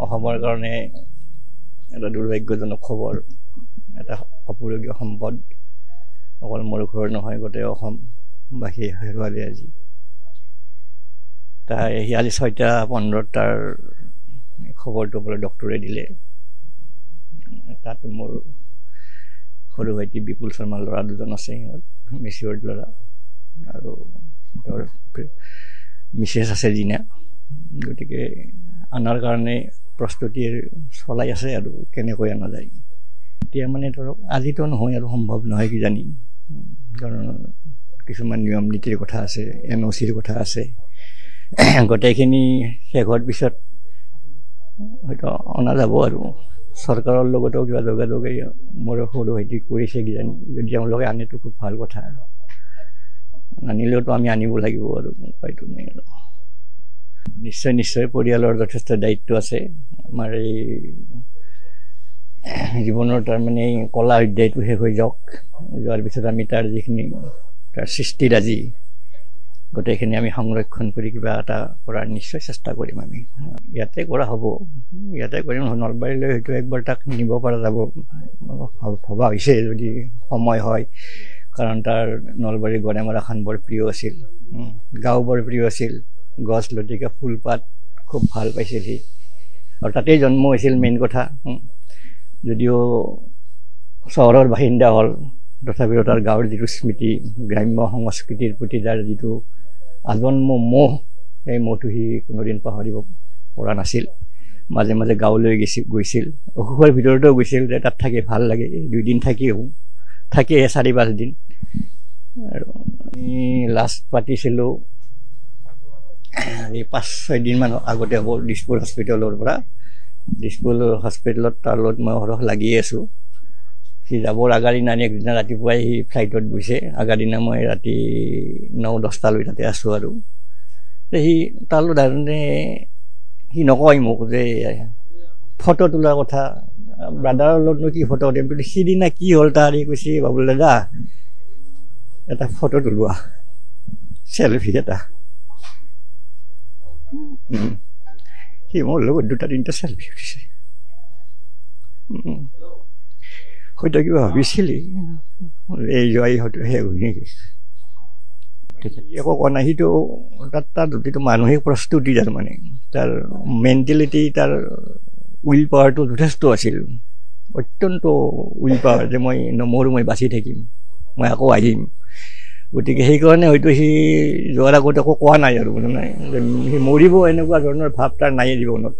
অসমৰ কাৰণে এটা দুৰ্ভাগ্যজনক খবৰ, এটা অপূৰগীয় সম্পদ। অকল মোৰ ঘৰ নহয়, গোটেই অসমবাসী হেৰুৱালে আজি। তাই আজি 6:15 তাৰ খবৰটো বোলে ডক্টৰে দিলে। তাত মোৰ সৰু ভাইটি বিপুল শৰ্মাৰ ল'ৰা দুজন আছে, সিহঁত মেচিয়ৰ্ড ল'ৰা, আৰু তেওঁৰ মিছেছ আছে জিনা। গতিকে আনাৰ কাৰণে প্ৰস্তুতি চলাই আছে আৰু কেনেকৈ অনা যায়। এতিয়া মানে ধৰক আজিতো নহয় আৰু সম্ভৱ নহয় কিজানি, কাৰণ কিছুমান নিয়ম নীতিৰ কথা আছে, NOCৰ কথা আছে। গোটেইখিনি শেষ হোৱাৰ পিছত হয়তো অনা যাব আৰু চৰকাৰৰ লগতো কিবা যোগাযোগ মোৰ সৰু ভাইটিক কৰিছে কিজানি। যদি তেওঁলোকে আনেতো খুব ভাল কথা, আনিলেওতো আমি আনিব লাগিব আৰু উপায়তো নাই আৰু। নিশ্চয় পৰিয়ালৰ যথেষ্ট দায়িত্ব আছে। আমাৰ এই জীৱনৰ তাৰমানে এই কলা অধ্যায়টো শেষ হৈ যাওক, যোৱাৰ পিছত আমি তাৰ যিখিনি তাৰ সৃষ্টিৰাজি গোটেইখিনি আমি সংৰক্ষণ কৰি কিবা এটা কৰাৰ নিশ্চয় চেষ্টা কৰিম। আমি ইয়াতে কৰা হ'ব, ইয়াতে কৰিম। নলবাৰীলৈ হয়তো একবাৰ তাক নিব পৰা যাব ভবা হৈছে যদি সময় হয়, কাৰণ তাৰ নলবাৰীৰ গড়েমাৰাখন বৰ প্ৰিয় আছিল, গাঁও বৰ প্ৰিয় আছিল, গছ লতিকা ফুলপাত খুব ভাল পাইছিল সি, আৰু তাতেই জন্ম হৈছিল মেইন কথা। যদিও চহৰৰ বাসিন্দা হ'ল, তথাপিও তাৰ গাঁৱৰ যিটো স্মৃতি, গ্ৰাম্য সংস্কৃতিৰ প্ৰতি তাৰ যিটো আজন্ম মোহ, সেই মোহটো সি কোনোদিন পাহৰিব পৰা নাছিল। মাজে মাজে গাঁৱলৈ গৈছিল, অসুখৰ ভিতৰতেও গৈছিল, যে তাত থাকি ভাল লাগে। 2 দিন থাকিয়ে 4-5 দিন। আৰু আমি লাষ্ট পাতিছিলোঁ এই 5-6 দিনমান আগতে হ'ব, দিছপুৰ হস্পিটেলৰ পৰা। দিছপুৰ হস্পিটেলত তাৰ লগত মই সৰহ লাগিয়ে আছোঁ। সি যাবৰ আগাৰ দিনা একদিনা ৰাতিপুৱাই সি ফ্লাইটত গৈছে, আগাৰ দিনা মই ৰাতি 9-10টালৈ তাতে আছোঁ। আৰু সি তালৈ তাৰমানে সি নকয় মোক যে ফটো তোলাৰ কথা, ব্ৰাদাৰৰ লগতনো কি ফটো উঠিম, কিন্তু সিদিনা কি হ'ল তাৰ, সি কৈছে বাবুল দাদা এটা ফটো তোলোৱা, চেলফি এটা। সি মোৰ লগত 2-3টা চেলফি উঠিছে। হয়তো কিবা ভাবিছিলি এই যোৱাই হয়তো শেষ হয় নেকি, একো কোৱা নাই। সিটো তাৰ যিটো মানসিক প্ৰস্তুতি, তাৰমানে তাৰ মেণ্টেলিটি, তাৰ উইল পাৱাৰটো যথেষ্ট আছিল, অত্যন্ত উইল পাৱাৰ, যে মই নমৰোঁ, মই বাচি থাকিম, মই আকৌ আহিম। গতিকে সেইকাৰণে হয়তো সি যোৱাৰ আগত একো কোৱা নাই আৰু, মানে সি মৰিব এনেকুৱা ধৰণৰ ভাৱ তাৰ নায়েই জীৱনত।